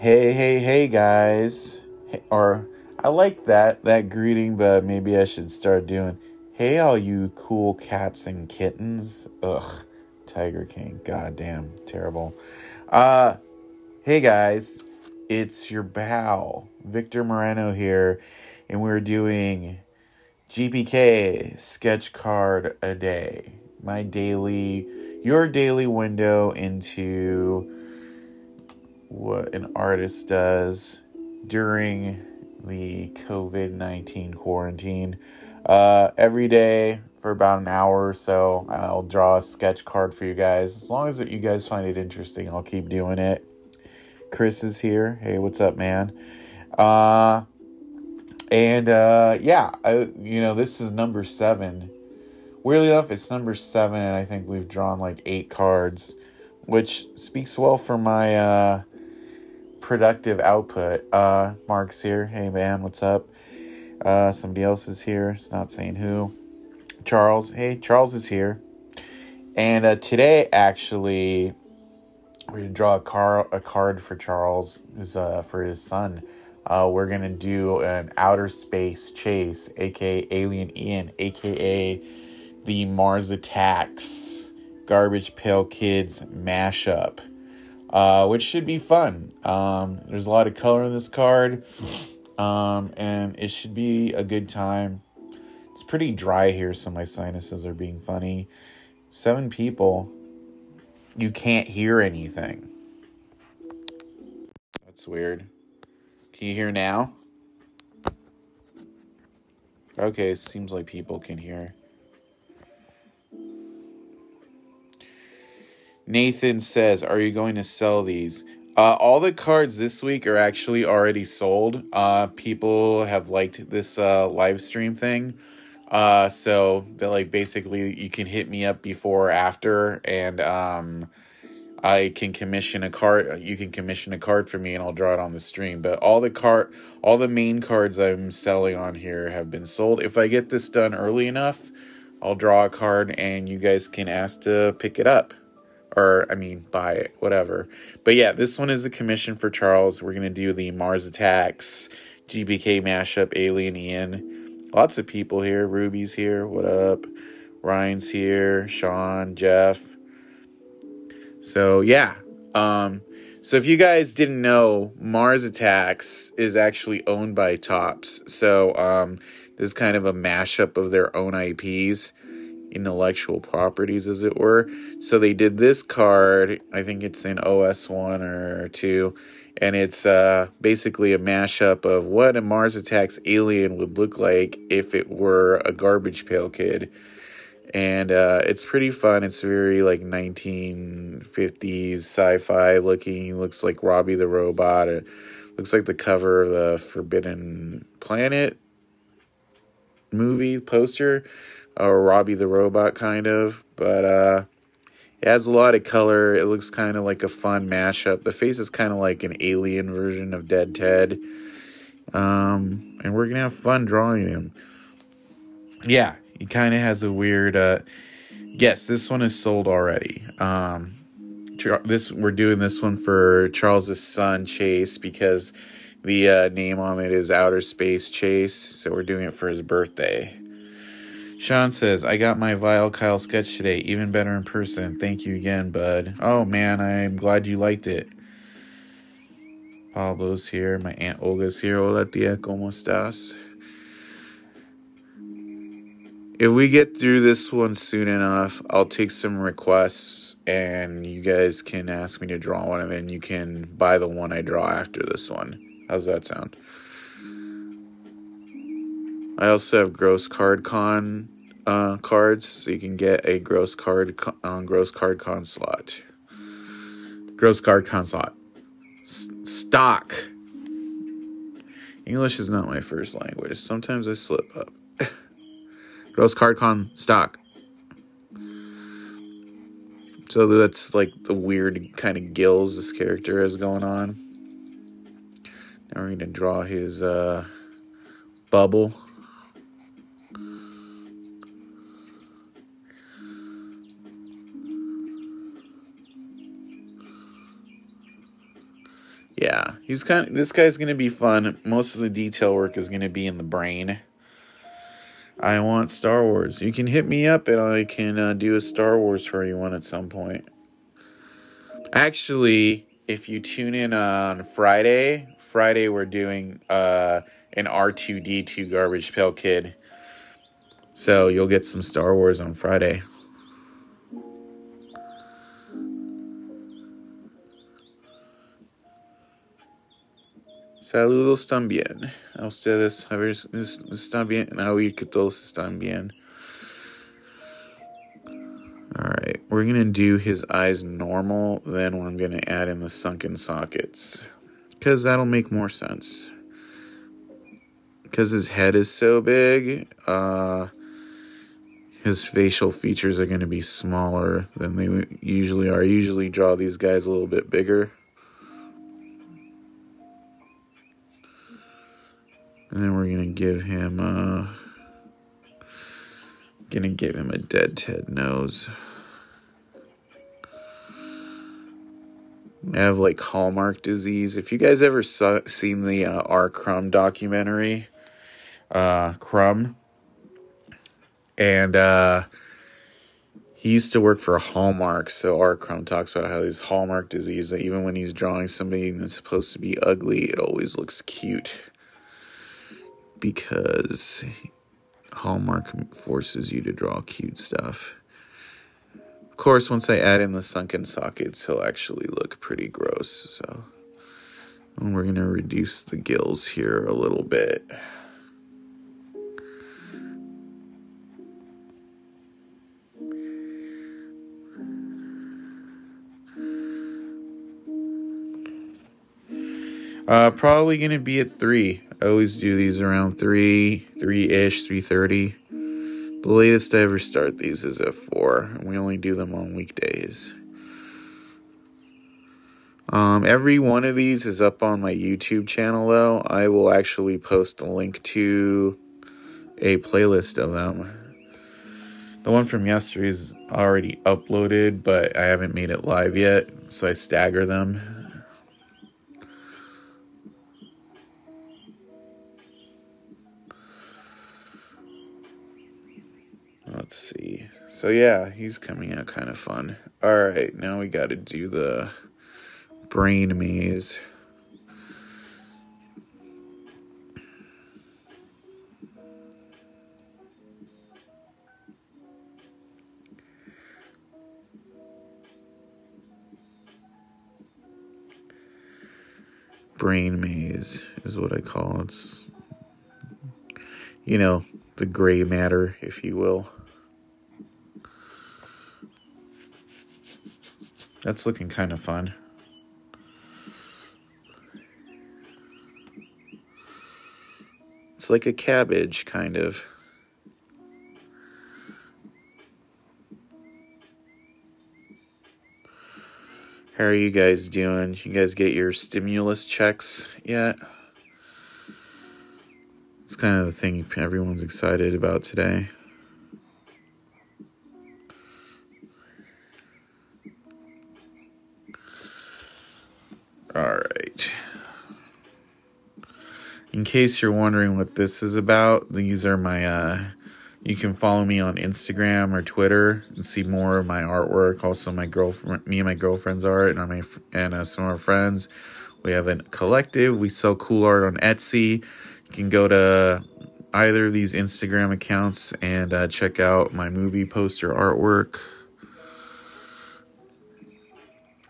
Hey, guys. Hey, or I like that greeting, but maybe I should start doing, hey, all you cool cats and kittens. Ugh, Tiger King. Goddamn, terrible. Uh, hey, guys. It's your pal, Victor Moreno here, and we're doing GPK, sketch card a day. Your daily window into what an artist does during the COVID-19 quarantine. Every day for about an hour or so, I'll draw a sketch card for you guys. As long as you guys find it interesting, I'll keep doing it. Chris is here. Hey, what's up, man? This is number 7. Weirdly enough, it's number 7, and I think we've drawn like 8 cards, which speaks well for my productive output. Mark's here. Hey, man, what's up? Somebody else is here. It's not saying who. Charles. Hey, Charles is here. And today, actually, we're going to draw a card for Charles, who's for his son. We're going to do an outer space chase, a.k.a. Alien Ian, a.k.a. the Mars Attacks Garbage Pail Kids mashup, which should be fun. There's a lot of color in this card, and it should be a good time. It's pretty dry here, so my sinuses are being funny. 7 people. You can't hear anything. That's weird. Can you hear now? Okay, seems like people can hear. Nathan says, are you going to sell these? All the cards this week are actually already sold. People have liked this live stream thing. So that basically you can hit me up before or after, and I can commission a card. You can commission a card for me, and I'll draw it on the stream. But all the main cards I'm selling on here have been sold. If I get this done early enough, I'll draw a card, and you guys can ask to pick it up. Buy it, whatever. But yeah, this one is a commission for Charles. We're going to do the Mars Attacks GBK mashup, Alien Ian. Lots of people here. Ruby's here. What up? Ryan's here. Sean, Jeff. So, yeah. So if you guys didn't know, Mars Attacks is actually owned by Topps. So, this is kind of a mashup of their own IPs. Intellectual properties, as it were. So they did this card, I think it's in OS 1 or 2, and it's basically a mashup of what a Mars Attacks alien would look like if it were a Garbage Pail Kid. And it's pretty fun. It's very 1950s sci-fi looking. Looks like Robbie the Robot. It looks like the cover of the Forbidden Planet movie poster. Or Robbie the Robot, kind of. But it has a lot of color. It looks kind of like a fun mashup. The face is kind of like an alien version of Dead Ted. And we're going to have fun drawing him. Yeah, he kind of has a weird... yes, this one is sold already. We're doing this one for Charles's son, Chase, because the name on it is Outer Space Chase. So we're doing it for his birthday. Sean says, I got my Vile Kyle sketch today. Even better in person. Thank you again, bud. Oh, man, I'm glad you liked it. Pablo's here. My Aunt Olga's here. Hola, tía, ¿cómo estás? If we get through this one soon enough, I'll take some requests, and you guys can ask me to draw one, and then you can buy the one I draw after this one. How's that sound? I also have Gross Card Con cards, so you can get a Gross Card Con slot. Gross Card Con slot. Stock. English is not my first language. Sometimes I slip up. Gross Card Con stock. So that's like the weird kind of gills this character has going on. Now we're going to draw his bubble. Yeah, this guy's gonna be fun. Most of the detail work is gonna be in the brain. I want Star Wars. You can hit me up and I can do a Star Wars for you one at some point. Actually, if you tune in on Friday we're doing an R2D2 Garbage Pail Kid. So you'll get some Star Wars on Friday. Saludos también. A ustedes, a ver, está bien. A oír que todos están bien. Alright, we're going to do his eyes normal, then I'm going to add in the sunken sockets. Because that'll make more sense. Because his head is so big, his facial features are going to be smaller than they usually are. I usually draw these guys a little bit bigger. And then we're going to give him a dead Ted nose. I have like Hallmark disease. If you guys ever seen the R. Crumb documentary, Crumb, and he used to work for Hallmark, so R. Crumb talks about how his Hallmark disease, that even when he's drawing somebody that's supposed to be ugly, it always looks cute. Because Hallmark forces you to draw cute stuff. Of course, once I add in the sunken sockets, he'll actually look pretty gross. So, and we're going to reduce the gills here a little bit. Probably going to be at 3. I always do these around 3-ish, 3:30. The latest I ever start these is at 4, and we only do them on weekdays. Every one of these is up on my YouTube channel, though. I will actually post a link to a playlist of them. The one from yesterday is already uploaded, but I haven't made it live yet, so I stagger them. Let's see. So yeah, he's coming out kind of fun. Alright, now we got to do the brain maze. Brain maze is what I call it. It's, you know, the gray matter, if you will. That's looking kind of fun. It's like a cabbage, kind of. How are you guys doing? You guys get your stimulus checks yet? It's kind of the thing everyone's excited about today. Alright. In case you're wondering what this is about, these are my, you can follow me on Instagram or Twitter and see more of my artwork. Also, me and my girlfriend's art and some of our friends. We have a collective. We sell cool art on Etsy. You can go to either of these Instagram accounts and check out my movie poster artwork.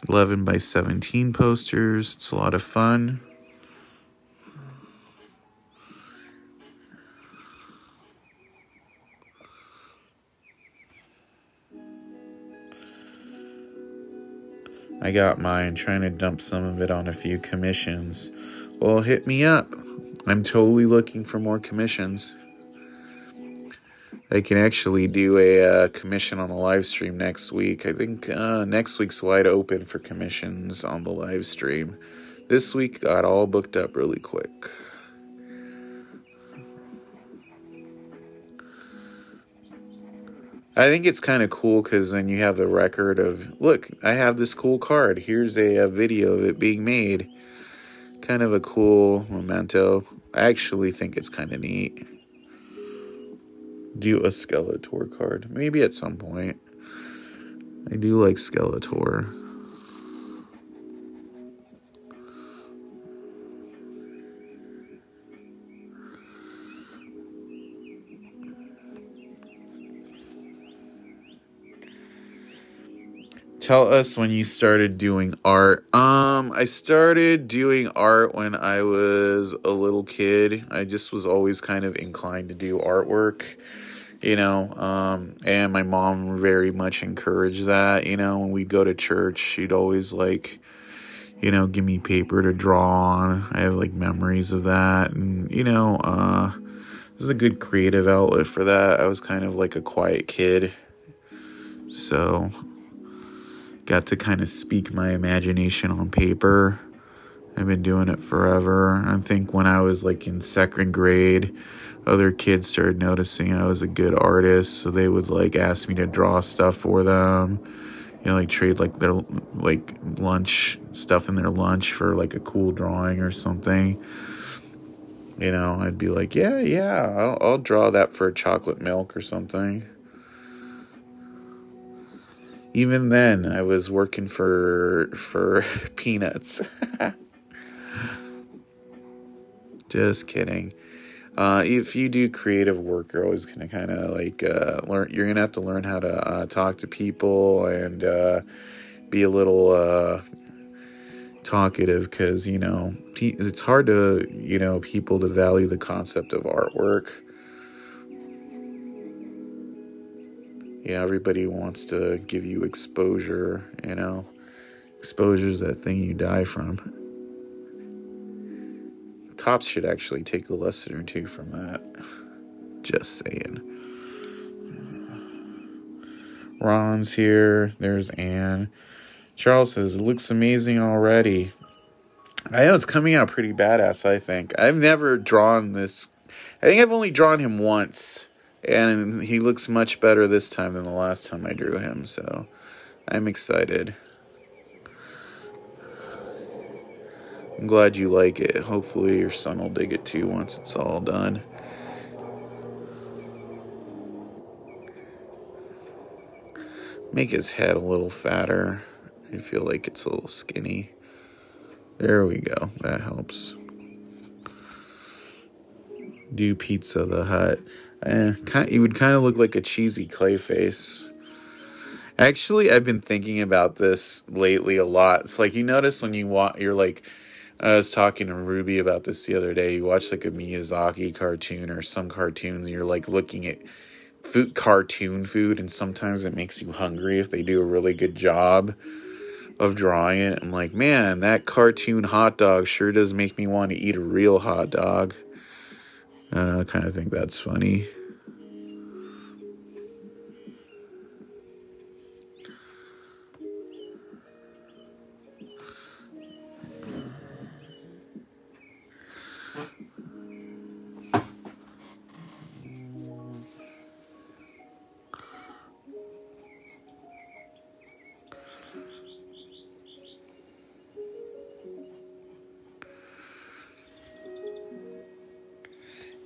11 by 17 posters. It's a lot of fun. I got mine, trying to dump some of it on a few commissions. Well, hit me up. I'm totally looking for more commissions. I can actually do a commission on a live stream next week. I think next week's wide open for commissions on the live stream. This week got all booked up really quick. I think it's kind of cool because then you have the record of, look, I have this cool card. Here's a video of it being made. Kind of a cool memento. I actually think it's kind of neat. Do a Skeletor card. Maybe at some point. I do like Skeletor. Tell us when you started doing art. I started doing art when I was a little kid. I just was always kind of inclined to do artwork, and my mom very much encouraged that, when we'd go to church, she'd always give me paper to draw on. I have memories of that, and, this is a good creative outlet for that. I was kind of like a quiet kid, so got to kind of speak my imagination on paper. I've been doing it forever. I think when I was in second grade, other kids started noticing I was a good artist, so they would ask me to draw stuff for them. Trade their lunch stuff in their lunch for a cool drawing or something. I'd be like, yeah, I'll draw that for chocolate milk or something. Even then, I was working for peanuts. Just kidding. If you do creative work, you're always gonna kind of learn. You're gonna have to learn how to talk to people and be a little talkative, because it's hard to people to value the concept of artwork. Everybody wants to give you exposure, Exposure's that thing you die from. Tops should actually take a lesson or two from that. Just saying. Ron's here. There's Anne. Charles says, it looks amazing already. I know it's coming out pretty badass, I think. I've never drawn this. I think I've only drawn him once. And he looks much better this time than the last time I drew him, so I'm excited. I'm glad you like it. Hopefully your son will dig it too once it's all done. Make his head a little fatter. I feel like it's a little skinny. There we go. That helps. Do Pizza the Hut. He would kind of look like a cheesy clay face. Actually, I've been thinking about this lately a lot. It's you notice when you're I was talking to Ruby about this the other day. You watch a Miyazaki cartoon or some cartoons, and you're looking at cartoon food, and sometimes it makes you hungry if they do a really good job of drawing it. I'm like, man, that cartoon hot dog sure does make me want to eat a real hot dog. I don't know, I kind of think that's funny.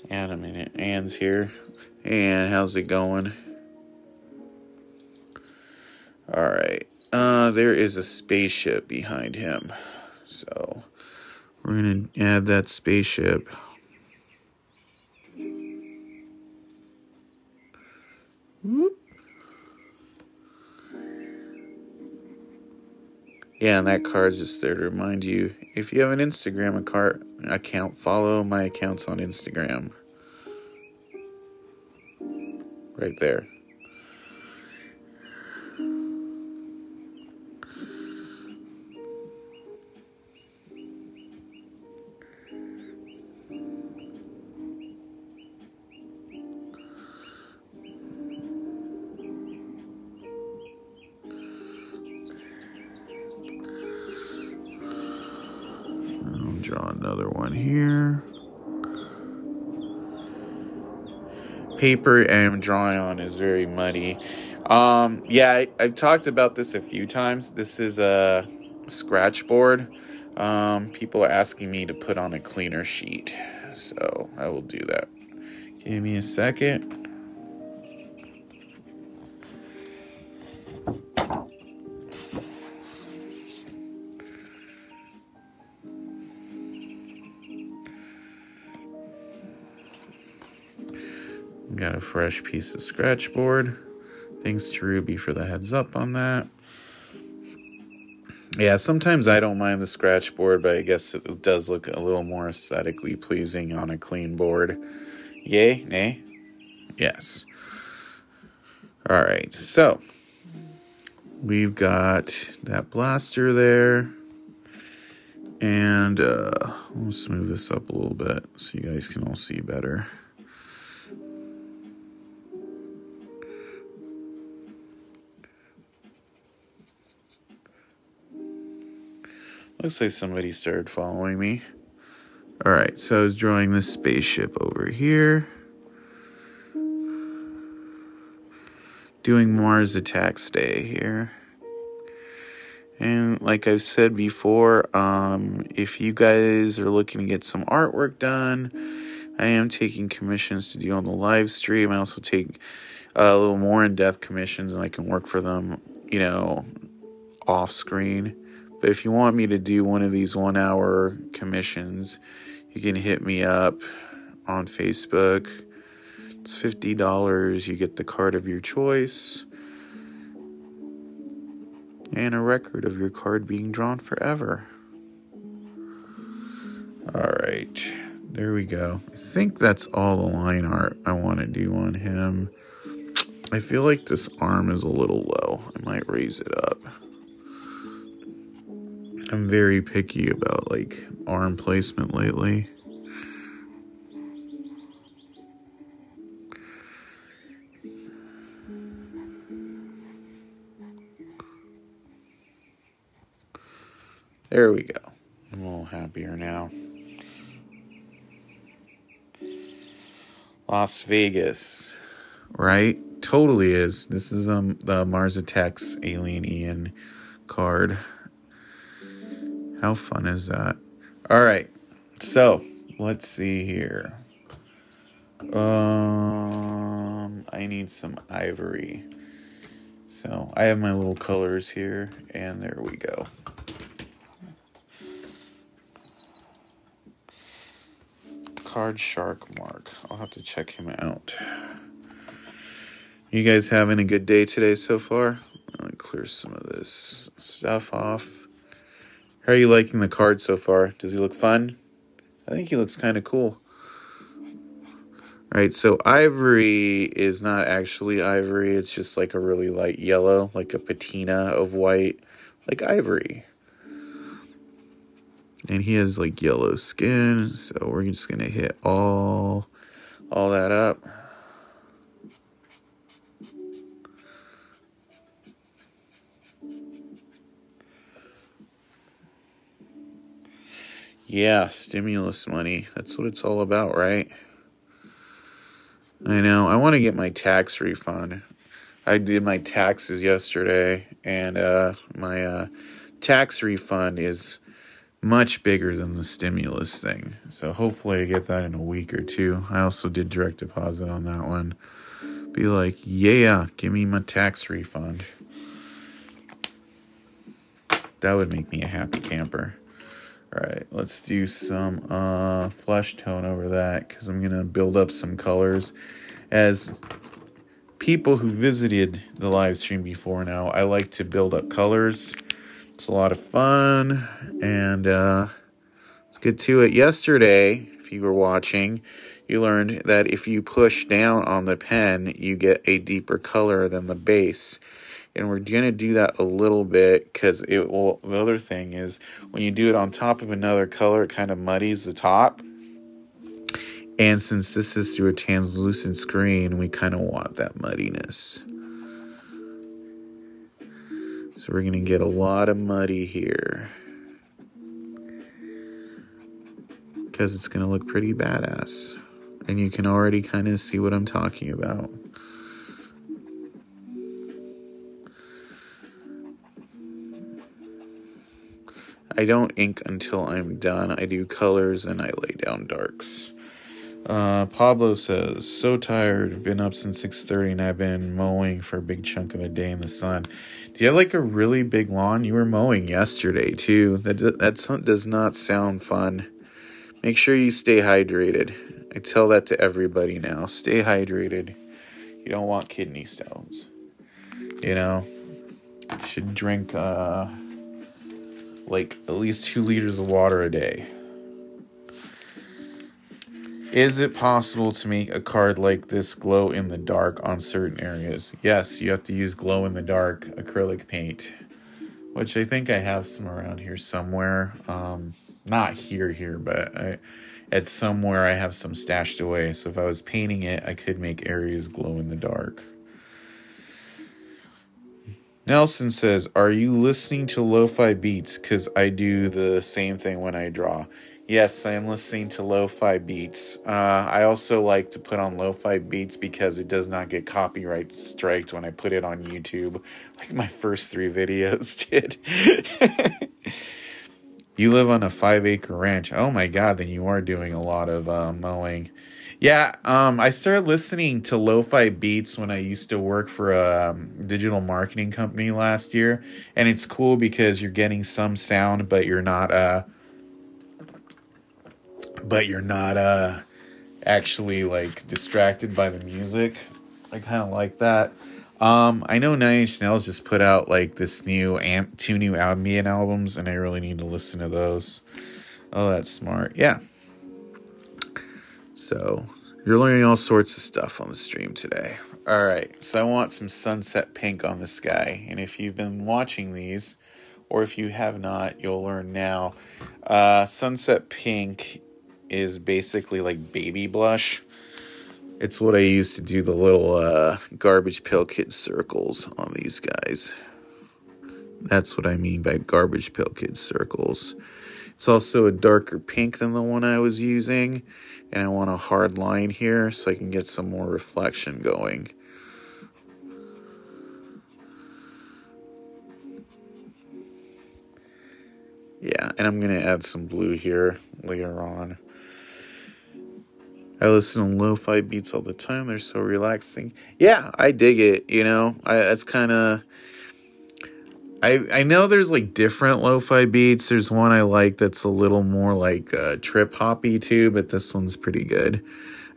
And a minute, Anne's here. And how's it going? Alright. There is a spaceship behind him. So we're gonna add that spaceship. Whoop. Yeah, and that card's just there to remind you, if you have an Instagram account, follow my accounts on Instagram. Right there. I'll draw another one here. Paper I'm drawing on is very muddy. Yeah, I've talked about this a few times. This is a scratch board. People are asking me to put on a cleaner sheet, so I will do that. Give me a second. Got a fresh piece of scratch board. Thanks to Ruby for the heads up on that. Yeah, sometimes I don't mind the scratch board, but I guess it does look a little more aesthetically pleasing on a clean board. Yay? Nay? Yes. Alright, so we've got that blaster there. And I'll smooth this up a little bit so you guys can all see better. Looks like somebody started following me. Alright, so I was drawing this spaceship over here. Doing Mars Attacks Day here. And like I've said before, if you guys are looking to get some artwork done, I am taking commissions to do on the live stream. I also take a little more in-depth commissions, and I can work for them, you know, off screen. But if you want me to do one of these 1-hour commissions, you can hit me up on Facebook. It's $50. You get the card of your choice and a record of your card being drawn forever. Alright, there we go. I think that's all the line art I want to do on him. I feel like this arm is a little low. I might raise it up. I'm very picky about, like, arm placement lately. There we go. I'm a little happier now. Las Vegas, right? Totally is. This is the Mars Attacks Alien Ian card. How fun is that? All right, so let's see here. I need some ivory. So I have my little colors here, and there we go. Card Shark Mark. I'll have to check him out. You guys having a good day today so far? Let me clear some of this stuff off. How are you liking the card so far? Does he look fun? I think he looks kind of cool. Alright, so ivory is not actually ivory. It's just like a really light yellow, like a patina of white, like ivory. And he has like yellow skin, so we're just going to hit all that up. Yeah, stimulus money. That's what it's all about, right? I know. I want to get my tax refund. I did my taxes yesterday, and my tax refund is much bigger than the stimulus thing. So hopefully I get that in a week or two. I also did direct deposit on that one. Be like, yeah, give me my tax refund. That would make me a happy camper. Alright, let's do some flesh tone over that, because I'm going to build up some colors. As people who visited the live stream before now, I like to build up colors. It's a lot of fun, and let's get to it. Yesterday, if you were watching, you learned that if you push down on the pen, you get a deeper color than the base. And we're going to do that a little bit, because it will. The other thing is, when you do it on top of another color, it kind of muddies the top. And since this is through a translucent screen, we kind of want that muddiness. So we're going to get a lot of muddy here, because it's going to look pretty badass. And you can already kind of see what I'm talking about. I don't ink until I'm done. I do colors and I lay down darks. Pablo says, so tired, been up since 6:30 and I've been mowing for a big chunk of the day in the sun. Do you have like a really big lawn? You were mowing yesterday too. That does not sound fun. Make sure you stay hydrated. I tell that to everybody now. Stay hydrated. You don't want kidney stones. You know, you should drink like at least 2 liters of water a day. Is it possible to make a card like this glow in the dark on certain areas? Yes, you have to use glow in the dark acrylic paint, which I think I have some around here somewhere. Not here, but at somewhere I have some stashed away. So if I was painting it, I could make areas glow in the dark. Nelson says, are you listening to lo-fi beats? Because I do the same thing when I draw. Yes, I am listening to lo-fi beats. I also like to put on lo-fi beats because it does not get copyright striked when I put it on YouTube, like my first 3 videos did. You live on a 5-acre ranch. Oh my God, then you are doing a lot of mowing. Yeah, I started listening to lo-fi beats when I used to work for a digital marketing company last year, and it's cool because you're getting some sound, but you're not actually like distracted by the music. I kind of like that. I know 9 Inch Nails just put out like this 2 new ambient albums, and I really need to listen to those. Oh, that's smart. Yeah. So you're learning all sorts of stuff on the stream today. All right. So I want some sunset pink on the sky, and if you've been watching these, or if you have not, you'll learn now. Sunset pink is basically like baby blush. It's what I use to do the little Garbage Pail Kid circles on these guys. That's what I mean by Garbage Pail Kid circles. It's also a darker pink than the one I was using, and I want a hard line here so I can get some more reflection going. Yeah, and I'm going to add some blue here later on. I listen to lo-fi beats all the time. They're so relaxing. Yeah, I dig it, you know. That's kind of... I know there's like different lo-fi beats. There's one I like that's a little more like trip-hoppy too, but this one's pretty good.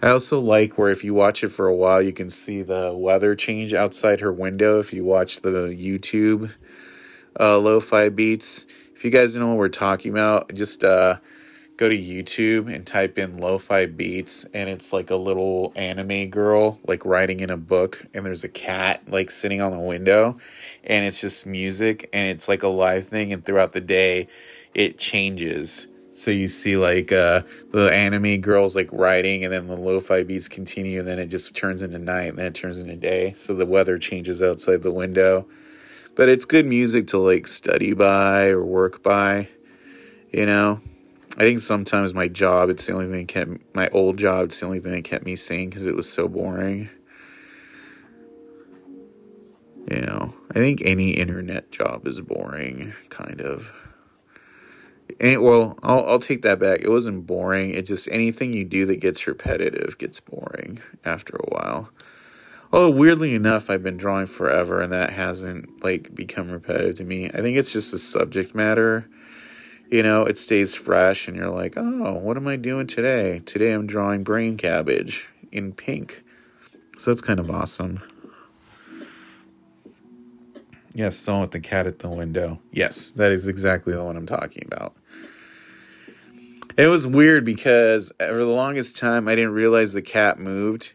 I also like where if you watch it for a while, you can see the weather change outside her window if you watch the YouTube lo-fi beats. If you guys know what we're talking about, just go to YouTube and type in lo-fi beats, and it's like a little anime girl like writing in a book, and there's a cat like sitting on the window, and it's just music, and it's like a live thing, and throughout the day it changes. So you see like the anime girl's like writing, and then the lo-fi beats continue, and then it just turns into night, and then it turns into day. So the weather changes outside the window. But it's good music to like study by or work by, you know. I think sometimes my old job, it's the only thing that kept me sane because it was so boring. You know, I think any internet job is boring, kind of. And, well, I'll take that back. It wasn't boring. It just, anything you do that gets repetitive gets boring after a while. Although, weirdly enough, I've been drawing forever, and that hasn't, like, become repetitive to me. I think it's just the subject matter. You know, it stays fresh, and you're like, oh, what am I doing today? Today I'm drawing brain cabbage in pink. So that's kind of awesome. Yes, the one with the cat at the window. Yes, that is exactly the one I'm talking about. It was weird because for the longest time, I didn't realize the cat moved.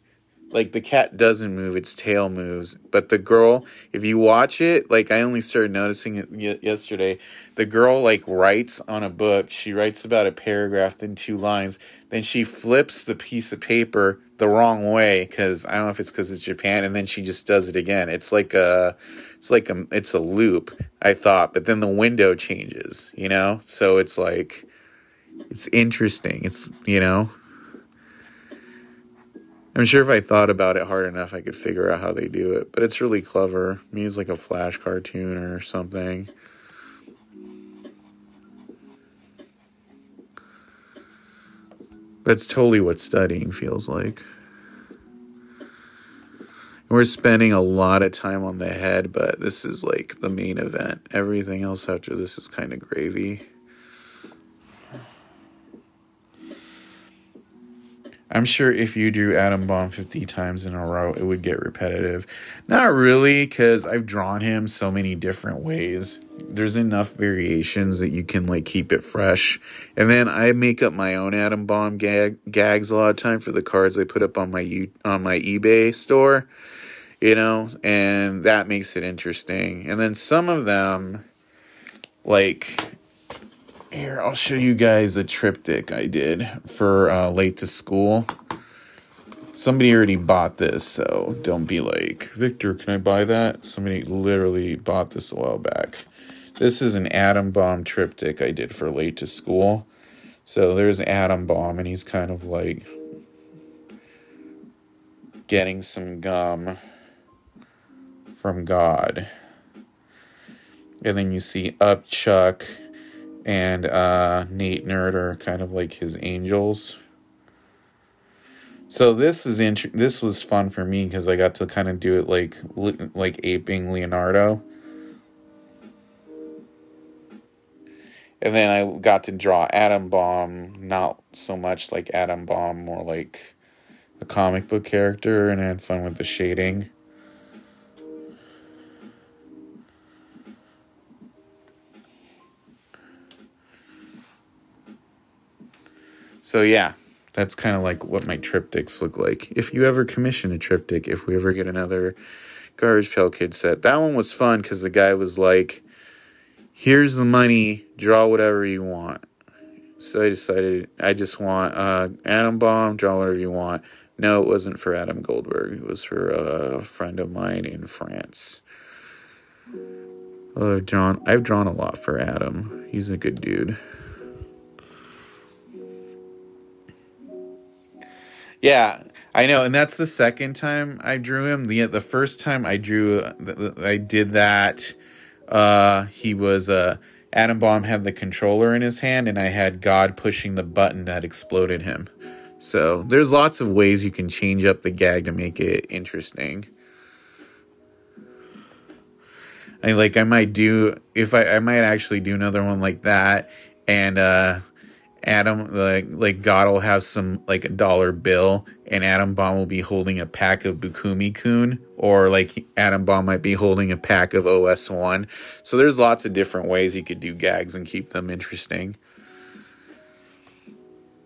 Like, the cat doesn't move, its tail moves. But the girl, if you watch it, like, I only started noticing it yesterday. The girl, like, writes on a book. She writes about a paragraph, then 2 lines. Then she flips the piece of paper the wrong way, because I don't know if it's because it's Japan, and then she just does it again. It's a loop, I thought. But then the window changes, you know? So it's like, it's interesting. It's, you know... I'm sure if I thought about it hard enough, I could figure out how they do it. But it's really clever. Maybe it's like a Flash cartoon or something. That's totally what studying feels like. We're spending a lot of time on the head, but this is like the main event. Everything else after this is kind of gravy. I'm sure if you drew Atom Bomb 50 times in a row, it would get repetitive. Not really, because I've drawn him so many different ways. There's enough variations that you can like keep it fresh. And then I make up my own Atom Bomb gags a lot of time for the cards I put up on my eBay store, you know, and that makes it interesting. And then some of them, like, here, I'll show you guys a triptych I did for late to school. Somebody already bought this, so don't be like, Victor, can I buy that? Somebody literally bought this a while back. This is an Atom Bomb triptych I did for late to school. So there's Atom Bomb, and he's kind of like getting some gum from God. And then you see Upchuck and Nate Nerd are kind of like his angels. So this was fun for me because I got to kind of do it like aping Leonardo. And then I got to draw Atom Bomb, not so much like Atom Bomb, more like a comic book character, and I had fun with the shading. So yeah, that's kind of like what my triptychs look like. If you ever commission a triptych, if we ever get another Garbage Pail Kid set. That one was fun because the guy was like, here's the money, draw whatever you want. So I decided I just want Atom Bomb, draw whatever you want. No, it wasn't for Adam Goldberg. It was for a friend of mine in France. Well, I've drawn a lot for Adam. He's a good dude. Yeah, I know, and that's the second time I drew him. The first time I did that. He was Atom Bomb had the controller in his hand, and I had God pushing the button that exploded him. So there's lots of ways you can change up the gag to make it interesting. I might actually do another one like that, and Adam, like God will have some, like, a dollar bill, and Atom Bomb will be holding a pack of Bukumi-kun, or, like, Atom Bomb might be holding a pack of OS1. So there's lots of different ways you could do gags and keep them interesting.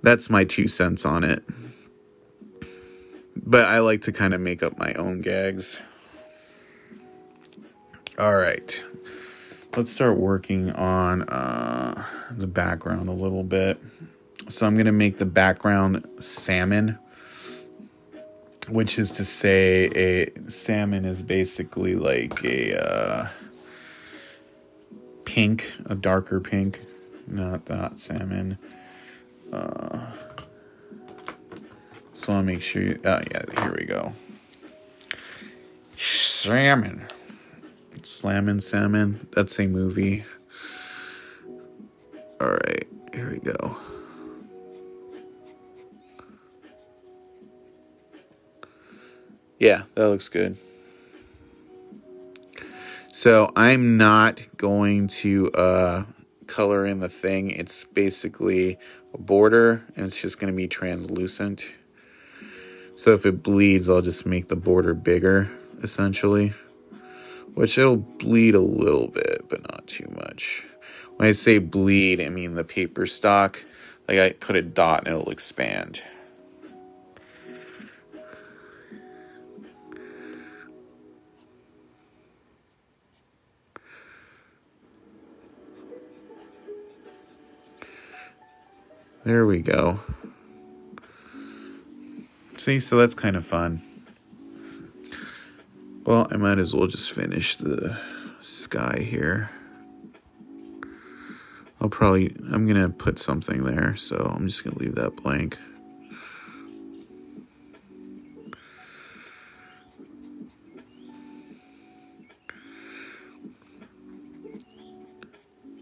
That's my 2 cents on it. But I like to kind of make up my own gags. All right. Let's start working on the background a little bit. So I'm going to make the background salmon, which is to say a salmon is basically like a pink, a darker pink, not that salmon. So I'll make sure yeah, here we go. Salmon. Slammin' Salmon. That's a movie. Alright, here we go. Yeah, that looks good. So I'm not going to color in the thing. It's basically a border, and it's just going to be translucent. So if it bleeds, I'll just make the border bigger, essentially. Which it'll bleed a little bit, but not too much. When I say bleed, I mean the paper stock. Like, I put a dot and it'll expand. There we go. See, so that's kind of fun. Well, I might as well just finish the sky here. I'm going to put something there, so I'm just going to leave that blank.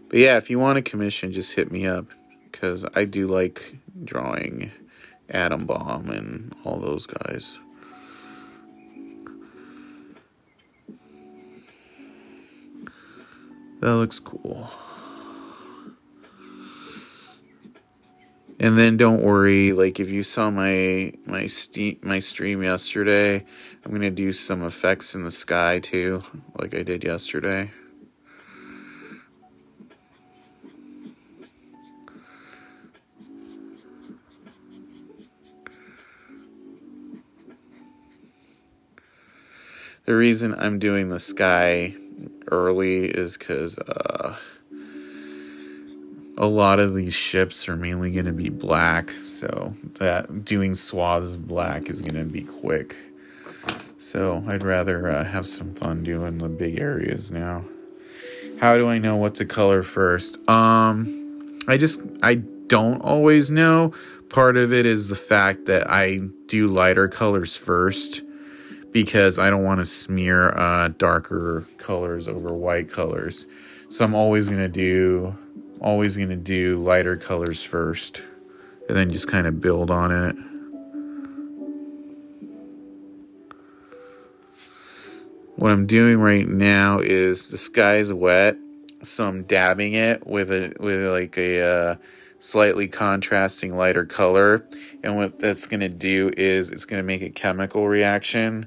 But yeah, if you want a commission, just hit me up, because I do like drawing Atom Bomb and all those guys. That looks cool. And then don't worry, like if you saw my stream yesterday, I'm gonna do some effects in the sky too, like I did yesterday. The reason I'm doing the sky early is because a lot of these ships are mainly going to be black, so that doing swaths of black is going to be quick. So I'd rather have some fun doing the big areas now. How do I know what to color first? I don't always know. Part of it is the fact that I do lighter colors first, because I don't want to smear darker colors over white colors. So I'm always gonna do lighter colors first, and then just kind of build on it. What I'm doing right now is the sky is wet, so I'm dabbing it with a slightly contrasting lighter color, and what that's gonna do is it's gonna make a chemical reaction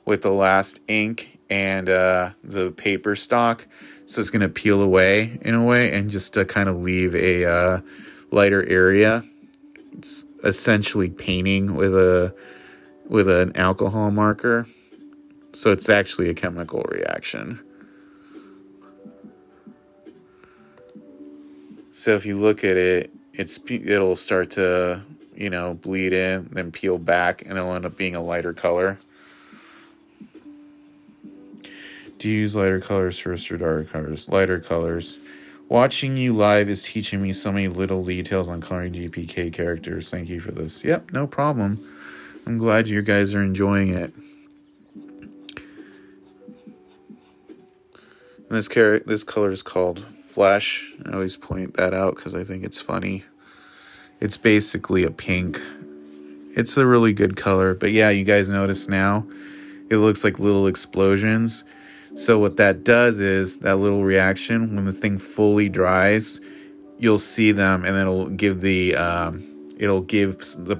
with the last ink and the paper stock, so it's gonna peel away in a way and just to kind of leave a lighter area. It's essentially painting with an alcohol marker, so it's actually a chemical reaction. So if you look at it, it'll start to, bleed in, then peel back, and it'll end up being a lighter color. Do you use lighter colors first or darker colors? Lighter colors. Watching you live is teaching me so many little details on coloring GPK characters. Thank you for this. Yep, no problem. I'm glad you guys are enjoying it. And this color is called Flesh. I always point that out because I think it's funny. It's basically a pink. It's a really good color. But yeah, you guys notice now, it looks like little explosions. So what that does is, that little reaction, when the thing fully dries, you'll see them, and it'll give the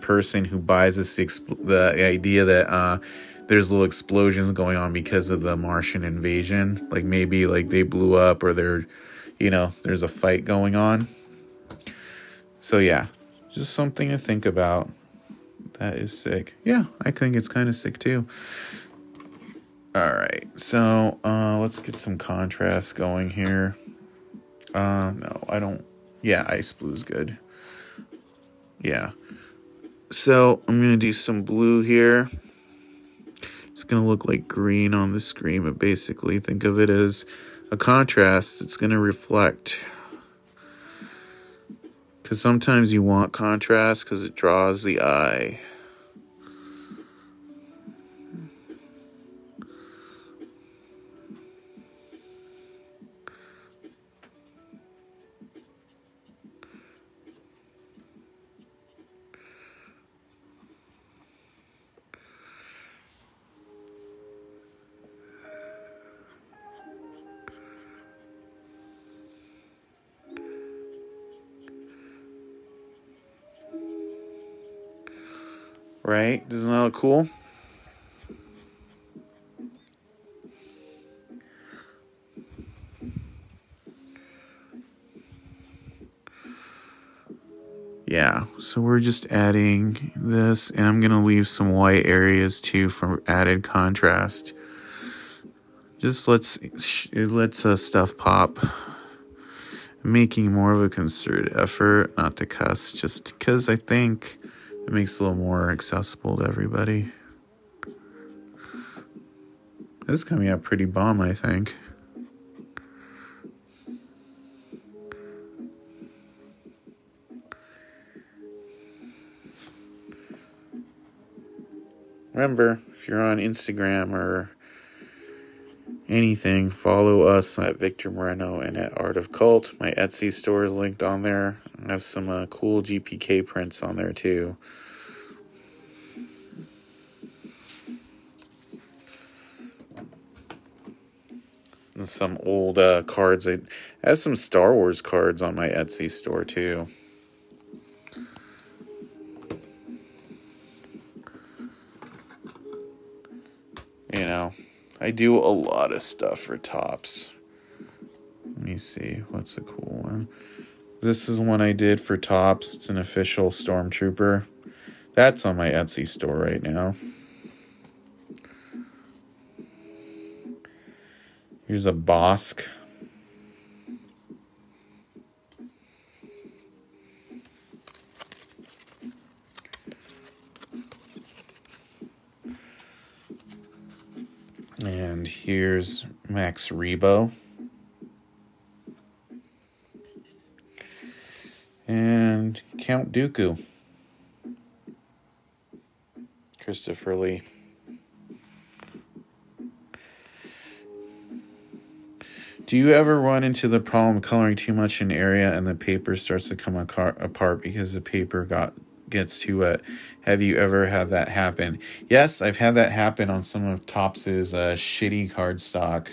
person who buys this the idea that there's little explosions going on because of the Martian invasion. Like maybe like they blew up, or there's a fight going on. So yeah, just something to think about. That is sick. Yeah, I think it's kind of sick too. Alright, so let's get some contrast going here. No, I don't. Yeah, ice blue's good. Yeah. So I'm going to do some blue here. It's going to look like green on the screen, but basically think of it as a contrast. It's going to reflect. Because sometimes you want contrast because it draws the eye. Right? Doesn't that look cool? Yeah, so we're just adding this, and I'm going to leave some white areas too for added contrast. Just it lets stuff pop. I'm making more of a concerted effort not to cuss, just because I think it makes it a little more accessible to everybody. This is coming out pretty bomb, I think. Remember, if you're on Instagram or anything, follow us at Victor Moreno and at Art of Cult. My Etsy store is linked on there. I have some cool GPK prints on there too. some old cards. I have some Star Wars cards on my Etsy store too. You know, I do a lot of stuff for Topps. Let me see, what's a cool one? This is one I did for Topps. It's an official Stormtrooper. That's on my Etsy store right now. Here's a Bosk. And here's Max Rebo. And Count Dooku. Christopher Lee. Do you ever run into the problem of coloring too much in an area and the paper starts to come apart because the paper gets too wet? Have you ever had that happen? Yes, I've had that happen on some of Topps's shitty cardstock.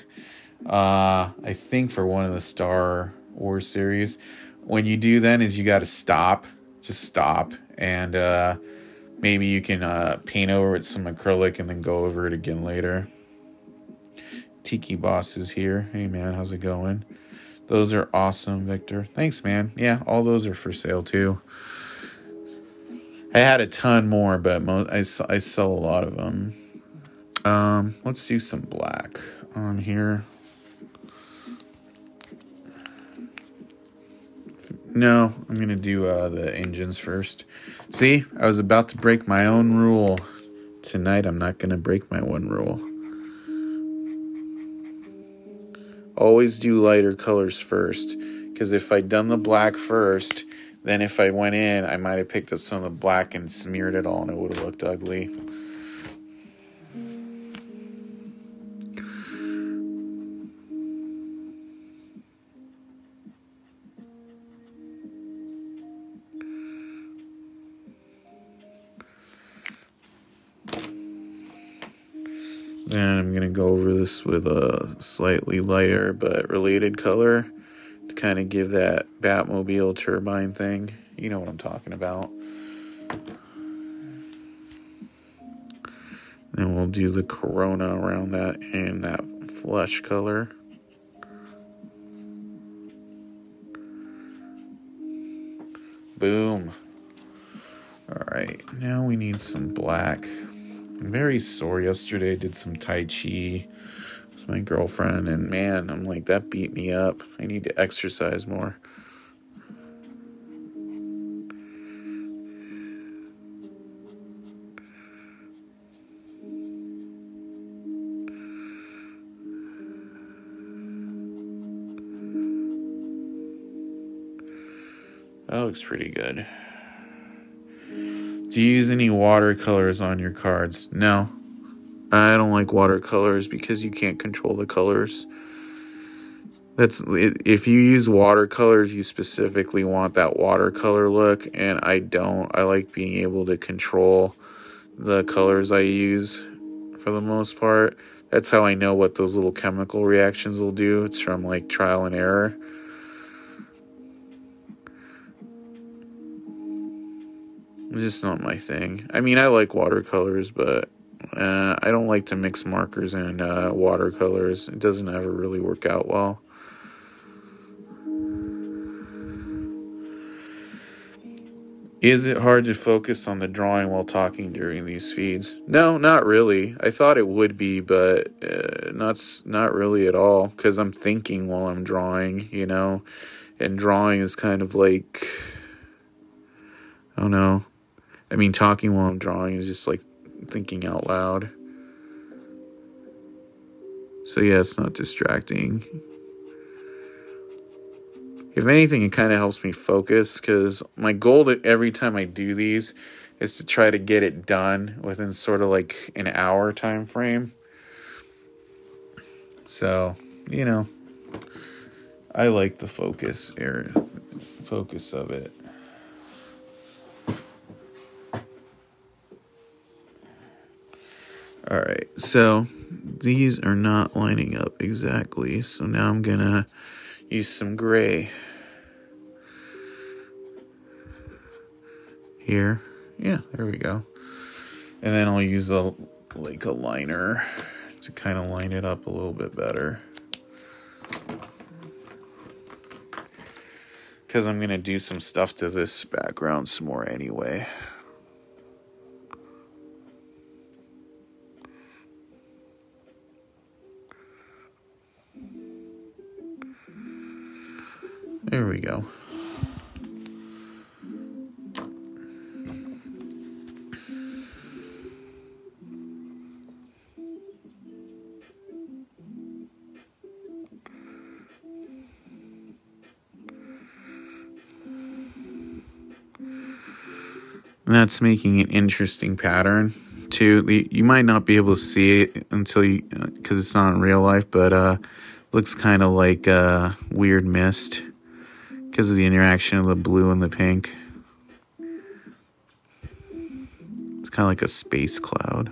I think for one of the Star Wars series. What you do then is you got to stop. Just stop. And maybe you can paint over it some acrylic and then go over it again later. Tiki Boss is here. Hey, man, how's it going? Those are awesome, Victor. Thanks, man. Yeah, all those are for sale, too. I had a ton more, but I sell a lot of them. Let's do some black on here. No, I'm going to do the engines first. See, I was about to break my own rule. Tonight, I'm not going to break my one rule. Always do lighter colors first, because if I'd done the black first, then if I went in, I might have picked up some of the black and smeared it all, and it would have looked ugly. Then I'm going to go over this with a slightly lighter but related color to kind of give that Batmobile turbine thing. You know what I'm talking about. And we'll do the Corona around that in that flesh color. Boom. Alright, now we need some black. I'm very sore. Yesterday I did some Tai Chi with my girlfriend, and man, I'm like, that beat me up. I need to exercise more. That looks pretty good. Do you use any watercolors on your cards? No. I don't like watercolors because you can't control the colors. If you use watercolors, you specifically want that watercolor look, and I don't. I like being able to control the colors I use for the most part. That's how I know what those little chemical reactions will do. It's from like trial and error. It's just not my thing. I mean, I like watercolors, but I don't like to mix markers and watercolors. It doesn't ever really work out well. Is it hard to focus on the drawing while talking during these feeds? No, not really. I thought it would be, but not really at all, because I'm thinking while I'm drawing, you know, and drawing is kind of like, I don't know. I mean, talking while I'm drawing is just like thinking out loud. So yeah, it's not distracting. If anything, it kind of helps me focus, because my goal every time I do these is to try to get it done within sort of like an hour time frame. So, you know, I like the focus of it. All right, so these are not lining up exactly. So now I'm going to use some gray here. Yeah, there we go. And then I'll use a liner to kind of line it up a little bit better. Because I'm going to do some stuff to this background some more anyway. There we go. And that's making an interesting pattern too. You might not be able to see it until you, because it's not in real life, but looks kind of like a weird mist because of the interaction of the blue and the pink. It's kind of like a space cloud.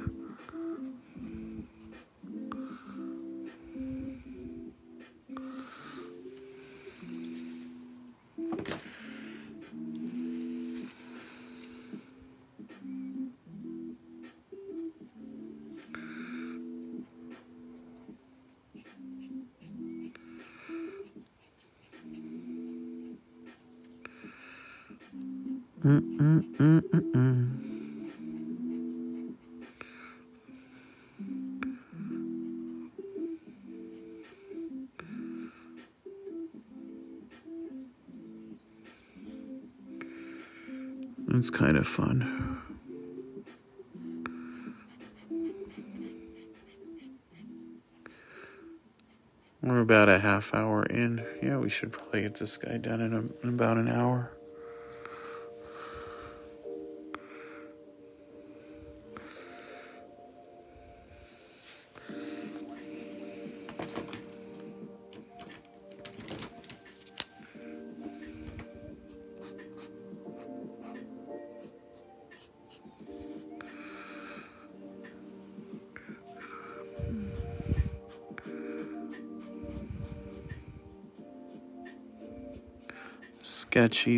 It's kind of fun. We're about a half hour in. Yeah, we should probably get this guy done in about an hour.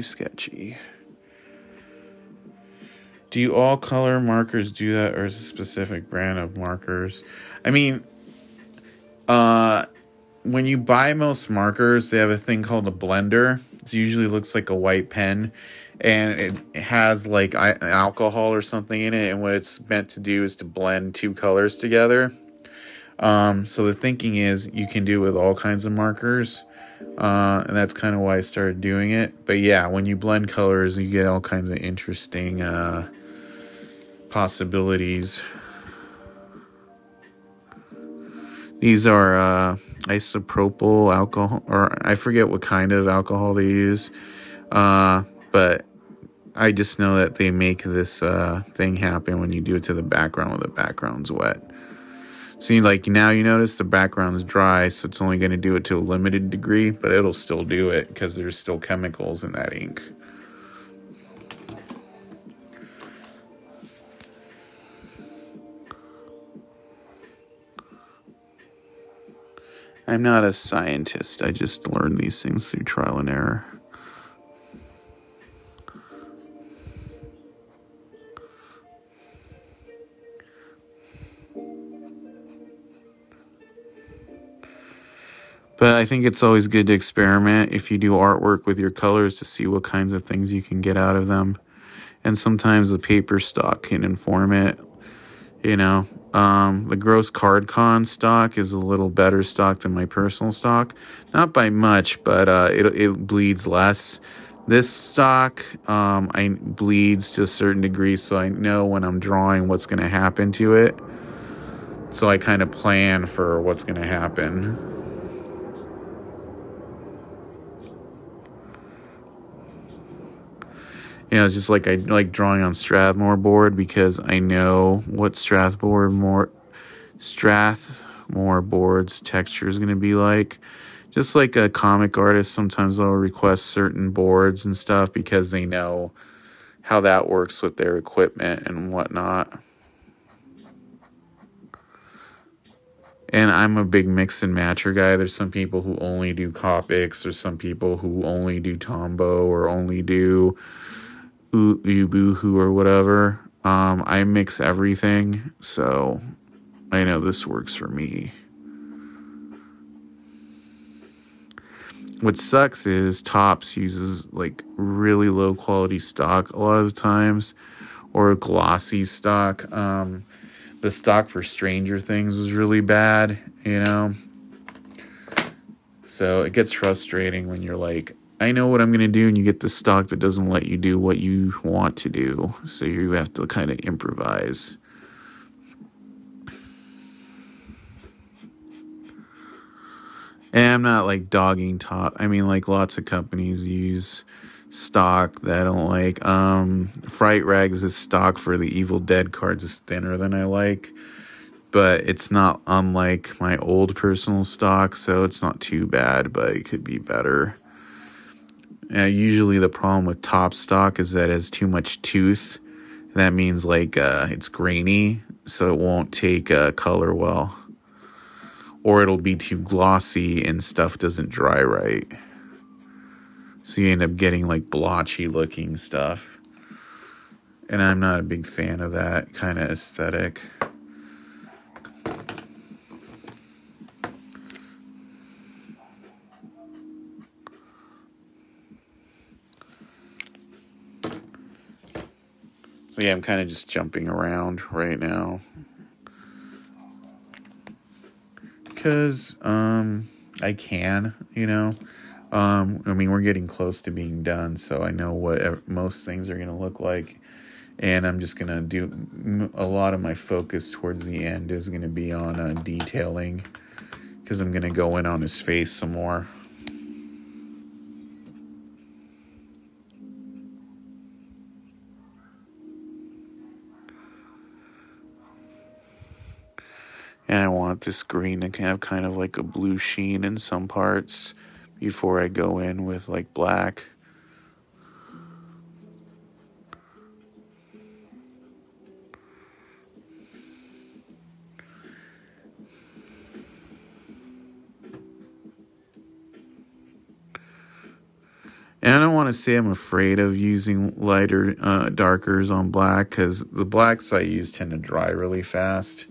Sketchy. Do all color markers do that, or is it a specific brand of markers? I mean, when you buy most markers, they have a thing called a blender. It usually looks like a white pen, and it has like alcohol or something in it, and what it's meant to do is to blend two colors together. So the thinking is you can do it with all kinds of markers. And that's kind of why I started doing it. But yeah, when you blend colors, you get all kinds of interesting possibilities. These are isopropyl alcohol, or I forget what kind of alcohol they use. But I just know that they make this thing happen when you do it to the background when the background's wet. So now you notice the background's dry, so it's only going to do it to a limited degree, but it'll still do it because there's still chemicals in that ink. I'm not a scientist. I just learned these things through trial and error. But I think it's always good to experiment if you do artwork with your colors to see what kinds of things you can get out of them. And sometimes the paper stock can inform it. The gross card con stock is a little better stock than my personal stock. Not by much, but it bleeds less. This stock I bleeds to a certain degree, so I know when I'm drawing what's going to happen to it. So I kind of plan for what's going to happen. It's just like I like drawing on Strathmore board because I know what Strathmore board's texture is going to be like. Just like a comic artist, sometimes they'll request certain boards and stuff because they know how that works with their equipment and whatnot. And I'm a big mix and matcher guy. There's some people who only do Copics. There's some people who only do Tombow or only do Boohoo or whatever. I mix everything, so I know this works for me. What sucks is Topps uses like really low quality stock a lot of the times, or glossy stock. The stock for Stranger Things was really bad, you know? So it gets frustrating when you're like, I know what I'm going to do, and you get the stock that doesn't let you do what you want to do. So you have to kind of improvise. And I'm not like dogging Top. I mean, like lots of companies use stock that I don't like. Fright Rags' stock for the Evil Dead cards is thinner than I like, but it's not unlike my old personal stock, so it's not too bad, but it could be better. Usually the problem with top stock is that it has too much tooth. That means like it's grainy, so it won't take color well, or it'll be too glossy and stuff doesn't dry right. So you end up getting like blotchy looking stuff. And I'm not a big fan of that kind of aesthetic. So yeah, I'm kind of just jumping around right now. Because I can, you know. I mean, we're getting close to being done, so I know what most things are going to look like. And I'm just going to do a lot of my focus towards the end is going to be on detailing, because I'm going to go in on his face some more. And I want this green to have kind of like a blue sheen in some parts before I go in with like black. And I don't want to say I'm afraid of using lighter darkers on black, because the blacks I use tend to dry really fast.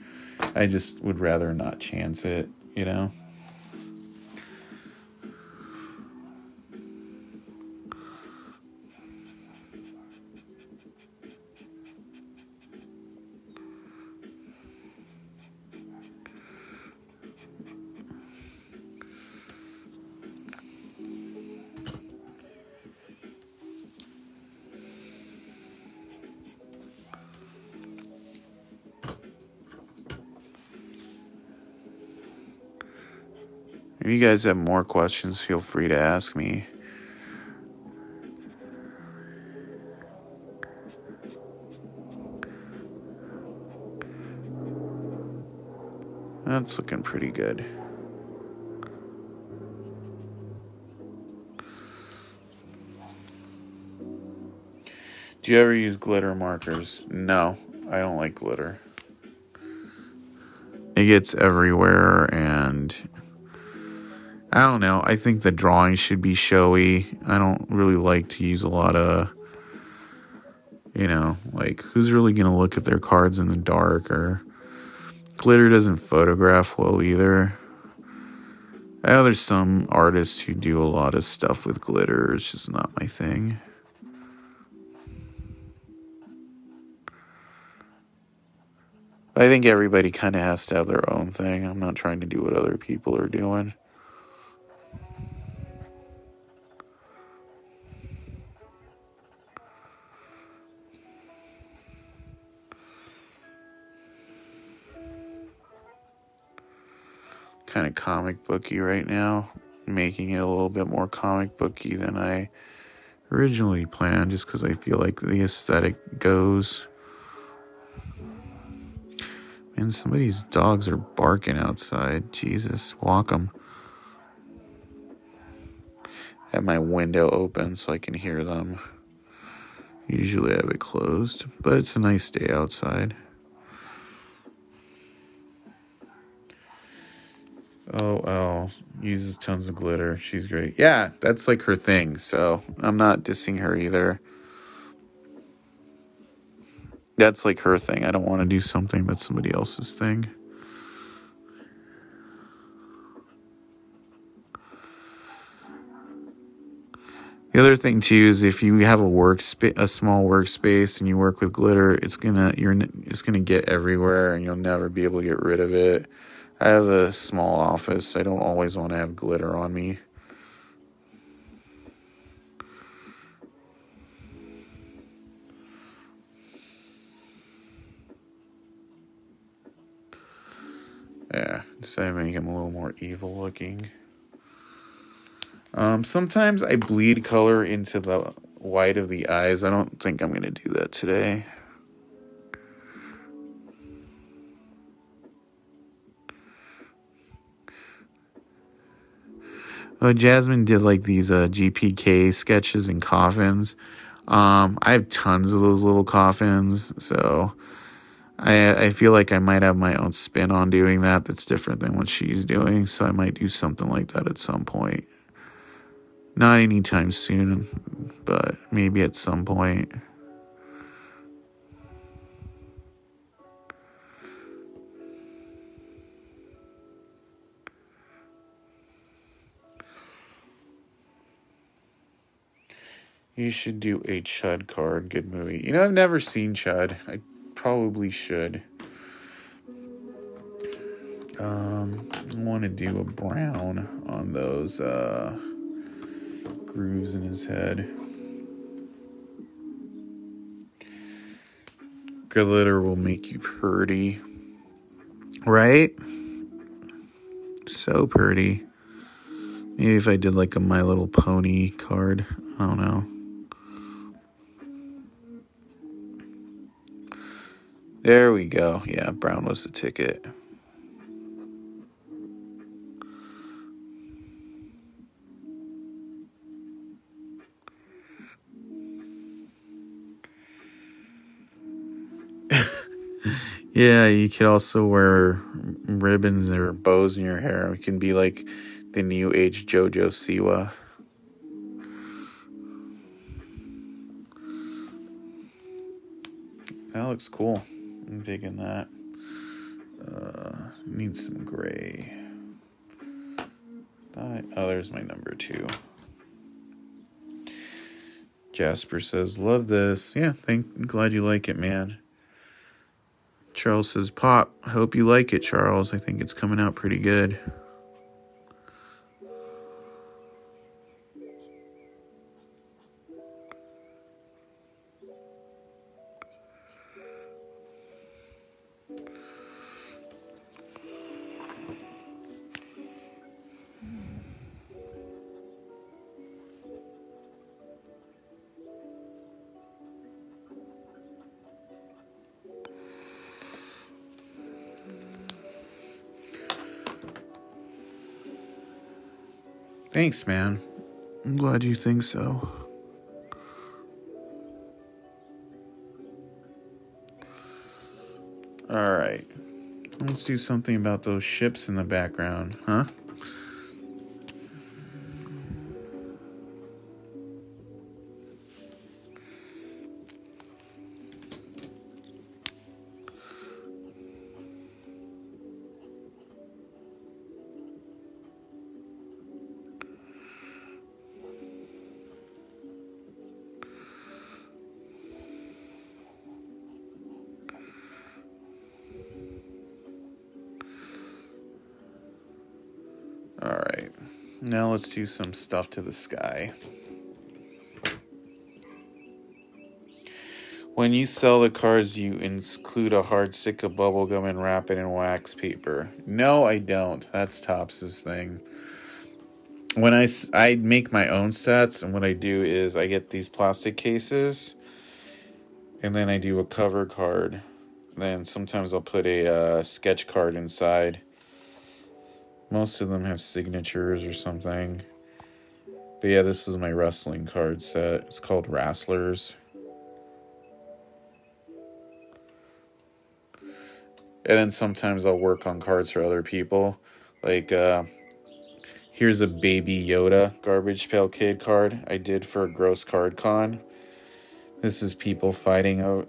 I just would rather not chance it, you know? If you guys have more questions, feel free to ask me. That's looking pretty good. Do you ever use glitter markers? No, I don't like glitter. It gets everywhere, and I don't know. I think the drawing should be showy. I don't really like to use a lot of, you know, like, who's really going to look at their cards in the dark? Or glitter doesn't photograph well either. I know there's some artists who do a lot of stuff with glitter. It's just not my thing. I think everybody kind of has to have their own thing. I'm not trying to do what other people are doing. Kind of comic booky right now, making it a little bit more comic booky than I originally planned, just because I feel like the aesthetic goes. Man, somebody's dogs are barking outside. Jesus, walk them. I have my window open so I can hear them. Usually I have it closed, but it's a nice day outside. OL uses tons of glitter. She's great. Yeah, that's like her thing. So I'm not dissing her either. That's like her thing. I don't want to do something that's somebody else's thing. The other thing too is if you have a small workspace and you work with glitter, it's gonna get everywhere and you'll never be able to get rid of it. I have a small office. I don't always want to have glitter on me. Yeah, so I make him a little more evil looking. Sometimes I bleed color into the white of the eyes. I don't think I'm going to do that today. Jasmine did like these GPK sketches and coffins. I have tons of those little coffins, so I feel like I might have my own spin on doing that that's different than what she's doing, so I might do something like that at some point. Not anytime soon, but maybe at some point. You should do a Chud card. Good movie. You know, I've never seen Chud. I probably should. I want to do a brown on those grooves in his head. Glitter will make you pretty. Right? So pretty. Maybe if I did like a My Little Pony card. I don't know. There we go. Yeah, brown was the ticket. Yeah, you could also wear ribbons or bows in your hair. It can be like the new age JoJo Siwa. That looks cool. I'm digging that. Need some gray. Oh, there's my number 2. Jasper says, love this. Yeah, glad you like it, man. Charles says, Pop, hope you like it, Charles. I think it's coming out pretty good. Thanks, man. I'm glad you think so. Alright. Let's do something about those ships in the background, huh? Alright. Now let's do some stuff to the sky. When you sell the cards, you include a hard stick of bubble gum and wrap it in wax paper. No, I don't. That's Tops's thing. When I make my own sets, and what I do is I get these plastic cases, and then I do a cover card. Then sometimes I'll put a sketch card inside. Most of them have signatures or something. But yeah, this is my wrestling card set. It's called Wrestlers. And then sometimes I'll work on cards for other people. Like, here's a Baby Yoda Garbage Pail Kid card I did for a Gross Card Con. This is people fighting over,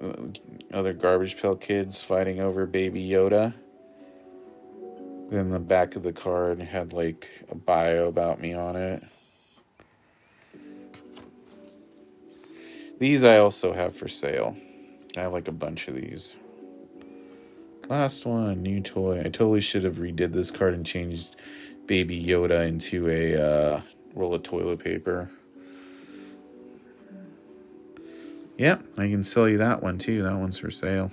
other Garbage Pail Kids fighting over Baby Yoda. Then the back of the card had like a bio about me on it. These I also have for sale. I have like a bunch of these. Last one, new toy. I totally should have redid this card and changed Baby Yoda into a roll of toilet paper. Yep, I can sell you that one too. That one's for sale.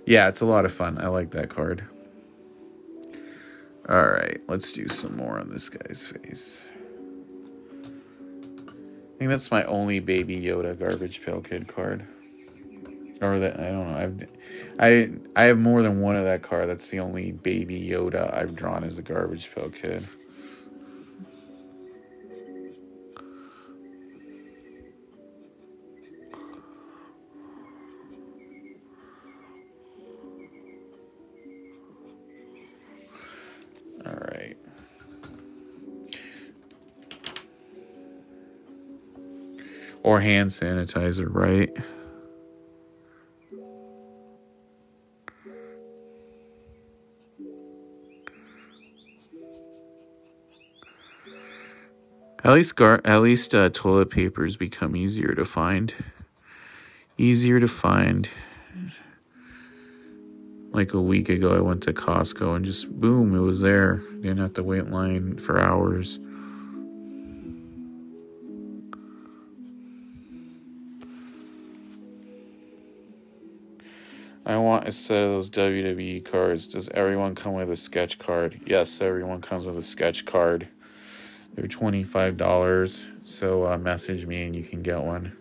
Yeah, it's a lot of fun. I like that card. Alright, let's do some more on this guy's face. I think that's my only Baby Yoda Garbage Pail Kid card. Or that, I don't know. I have more than one of that card. That's the only Baby Yoda I've drawn as a Garbage Pail Kid. All right. Or hand sanitizer, right? At least toilet papers become easier to find. Easier to find. Like a week ago, I went to Costco and just boom, it was there. Didn't have to wait in line for hours. I want a set of those WWE cards. Does everyone come with a sketch card? Yes, everyone comes with a sketch card. They're $25, so message me and you can get one.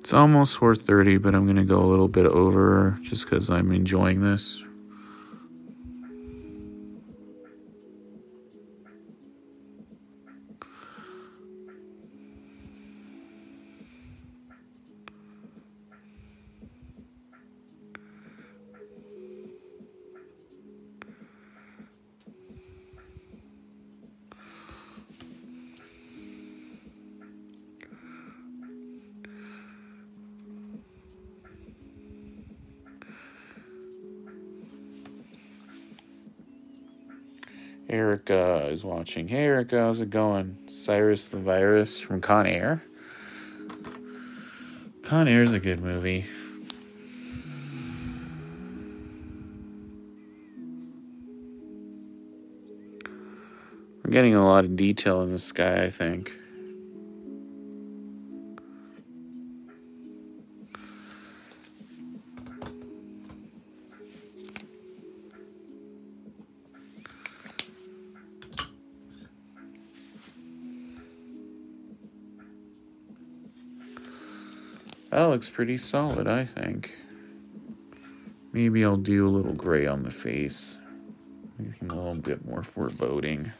It's almost 4:30, but I'm going to go a little bit over just because I'm enjoying this. Erica is watching. Hey, Erica, how's it going? Cyrus the Virus from Con Air. Con Air's a good movie. We're getting a lot of detail in the sky, I think. That looks pretty solid, I think. Maybe I'll do a little gray on the face. Making a little bit more foreboding.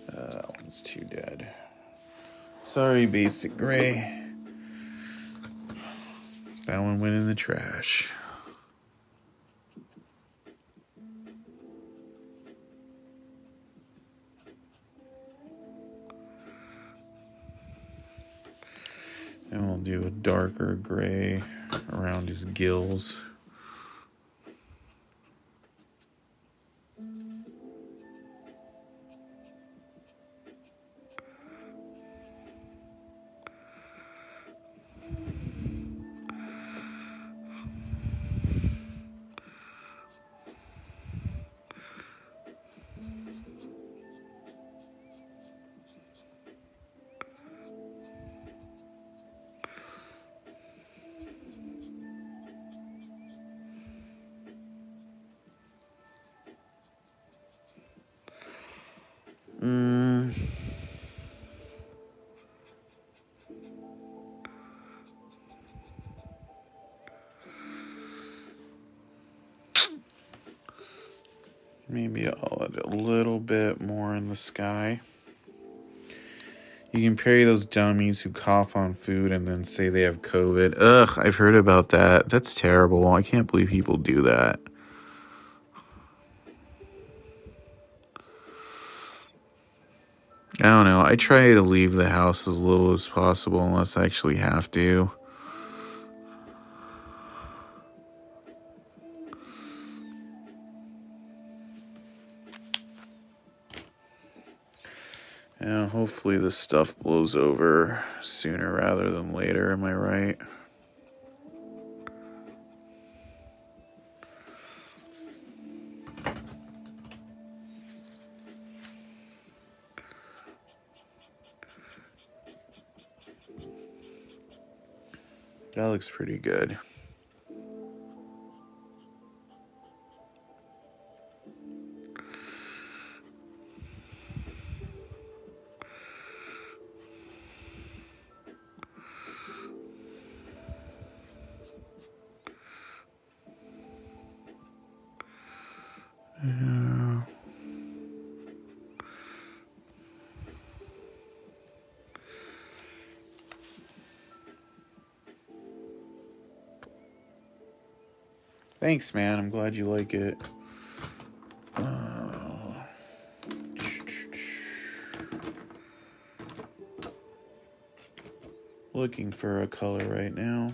That one's too dead. Sorry, Basic Gray. That one went in the trash. And we'll do a darker gray around his gills. Maybe I'll add a little bit more in the sky. You can parry those dummies who cough on food and then say they have COVID. Ugh, I've heard about that. That's terrible. I can't believe people do that. I don't know. I try to leave the house as little as possible unless I actually have to. Yeah, hopefully this stuff blows over sooner rather than later. Am I right? That looks pretty good. Yeah. Thanks, man. I'm glad you like it. Looking for a color right now.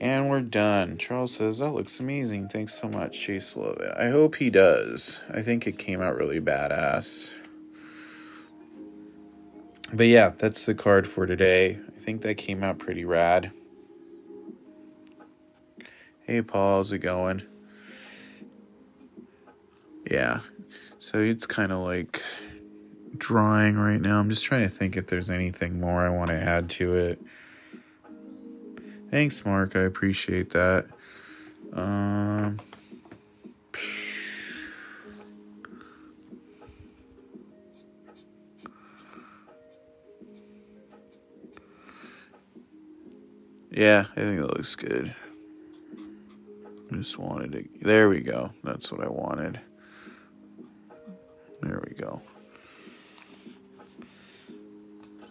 And we're done. Charles says, that looks amazing. Thanks so much. Chase will love it. I hope he does. I think it came out really badass. But yeah, that's the card for today. I think that came out pretty rad. Hey, Paul, how's it going? Yeah. So it's kind of like drying right now. I'm just trying to think if there's anything more I want to add to it. Thanks, Mark. I appreciate that. Yeah, I think that looks good. Just wanted to... There we go. That's what I wanted. There we go.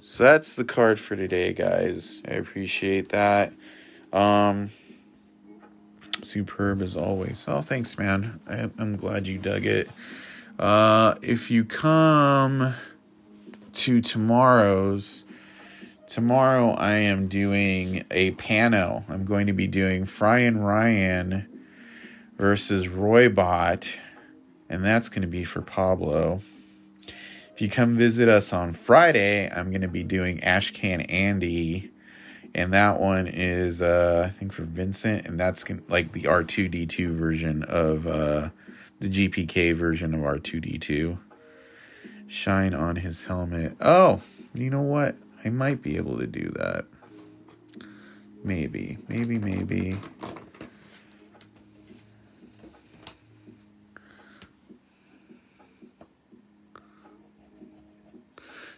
So that's the card for today, guys. I appreciate that. Superb as always. Oh, thanks, man. I'm glad you dug it. If you come to tomorrow I am doing a panel. I'm going to be doing Fry and Ryan versus Roybot, and that's going to be for Pablo. If you come visit us on Friday, I'm going to be doing Ashcan Andy, and that one is, I think, for Vincent, and that's like the R2-D2 version of, the GPK version of R2-D2. Shine on his helmet. Oh, you know what? I might be able to do that. Maybe.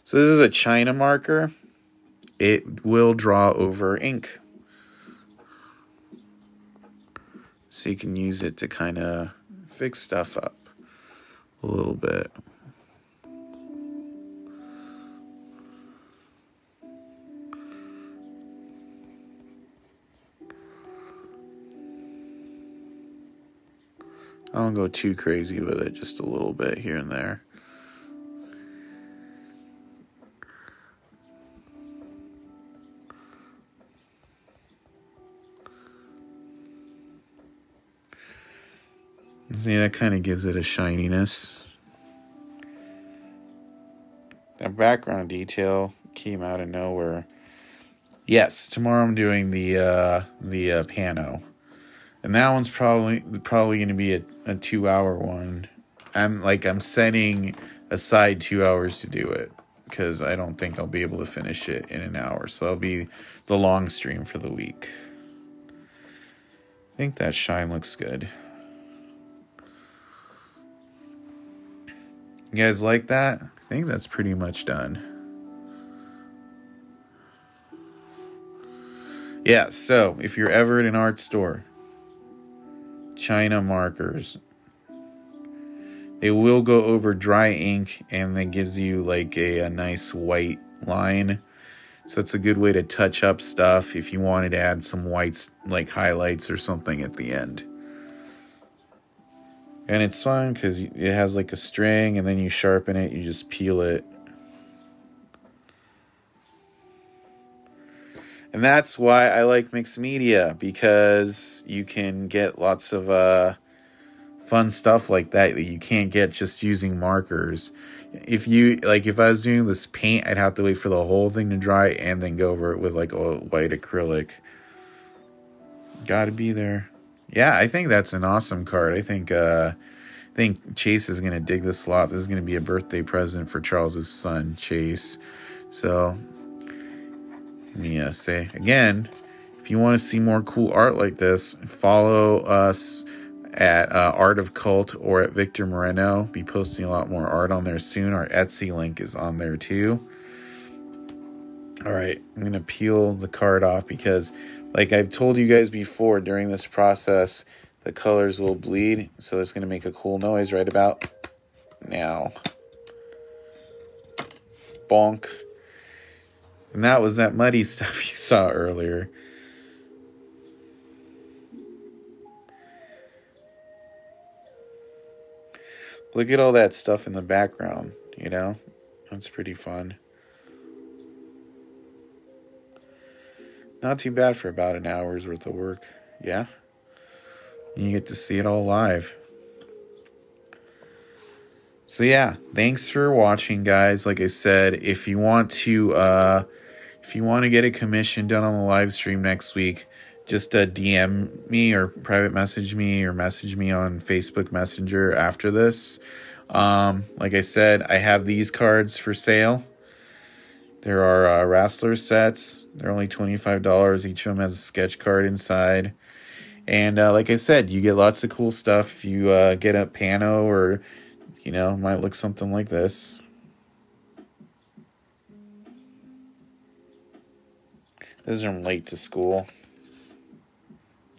So this is a China marker. It will draw over ink. So you can use it to kind of fix stuff up a little bit. I don't go too crazy with it, just a little bit here and there. See, that kind of gives it a shininess. That background detail came out of nowhere. Yes, tomorrow I'm doing the pano. And that one's probably going to be a 2-hour one. I'm setting aside 2 hours to do it because I don't think I'll be able to finish it in an hour. So that'll be the long stream for the week. I think that shine looks good. You guys like that? I think that's pretty much done. Yeah, so if you're ever at an art store, China markers, they will go over dry ink, and that gives you like a nice white line. So it's a good way to touch up stuff if you wanted to add some whites, like highlights or something at the end. And it's fun because it has like a string, and then you sharpen it, you just peel it. And that's why I like mixed media, because you can get lots of fun stuff like that you can't get just using markers. If I was doing this paint, I'd have to wait for the whole thing to dry and then go over it with like a white acrylic. Gotta be there. Yeah, I think that's an awesome card. I think Chase is gonna dig this a lot. This is gonna be a birthday present for Charles's son, Chase. So let me say again, if you want to see more cool art like this, follow us at Art of Cult or at Victor Moreno. Be posting a lot more art on there soon. Our Etsy link is on there too. All right, I'm gonna peel the card off because, like I've told you guys before, during this process, the colors will bleed, so it's gonna make a cool noise right about now. Bonk. And that was that muddy stuff you saw earlier. Look at all that stuff in the background, you know? That's pretty fun. Not too bad for about an hour's worth of work. Yeah? You get to see it all live. So yeah, thanks for watching, guys. Like I said, if you want to get a commission done on the live stream next week, just DM me or private message me or message me on Facebook Messenger after this. Like I said, I have these cards for sale. There are Wrestler sets. They're only $25. Each of them has a sketch card inside. And like I said, you get lots of cool stuff if you get a pano, or, you know, might look something like this. This is from Late to School.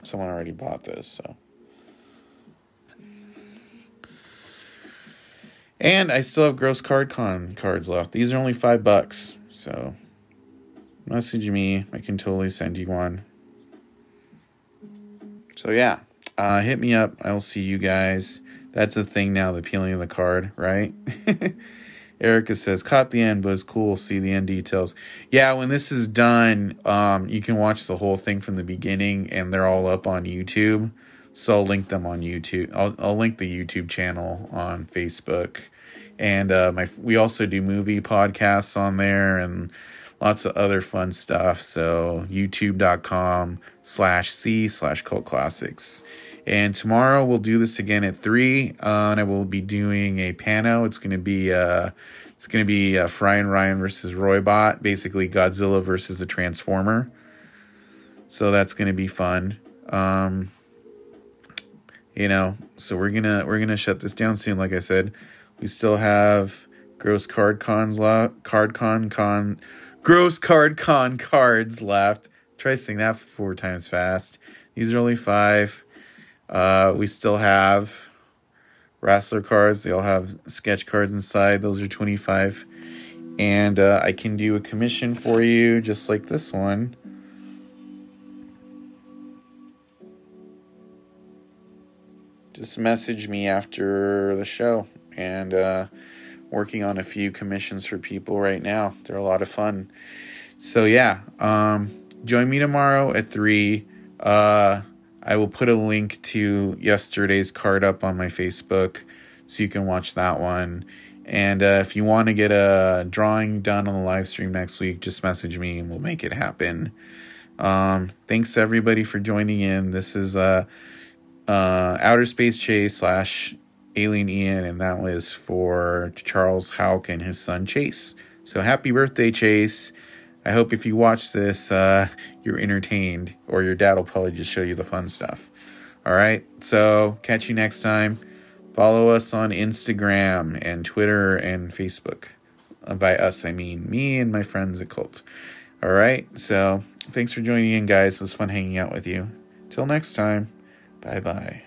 Someone already bought this, so. And I still have Gross Card Con cards left. These are only $5, so message me. I can totally send you one. So yeah, hit me up. I'll see you guys. That's a thing now, the peeling of the card, right? Erica says, caught the end, but it's cool. See the end details. Yeah, when this is done, you can watch the whole thing from the beginning, and they're all up on YouTube. So I'll link them on YouTube. I'll link the YouTube channel on Facebook. And we also do movie podcasts on there and lots of other fun stuff. So youtube.com/c/cult classics. And tomorrow we'll do this again at 3. And I will be doing a pano. It's gonna be Fry and Ryan versus Roybot, basically Godzilla versus a Transformer. So that's gonna be fun. You know, so we're gonna shut this down soon. Like I said, we still have Gross Card Con cards left. Try saying that 4 times fast. These are only 5. We still have Wrestler cards. They all have sketch cards inside. Those are 25. And I can do a commission for you just like this one. Just message me after the show. And working on a few commissions for people right now. They're a lot of fun. So yeah, join me tomorrow at 3. I will put a link to yesterday's card up on my Facebook, so you can watch that one. And if you want to get a drawing done on the live stream next week, just message me and we'll make it happen. Thanks everybody for joining in. This is Outer Space Chase / Alien Ian, and that was for Charles Houck and his son Chase. So happy birthday, Chase. I hope if you watch this, you're entertained, or your dad will probably just show you the fun stuff. All right, so catch you next time. Follow us on Instagram and Twitter and Facebook. By us, I mean me and my friends at Cult. All right, so thanks for joining in, guys. It was fun hanging out with you. Till next time, bye-bye.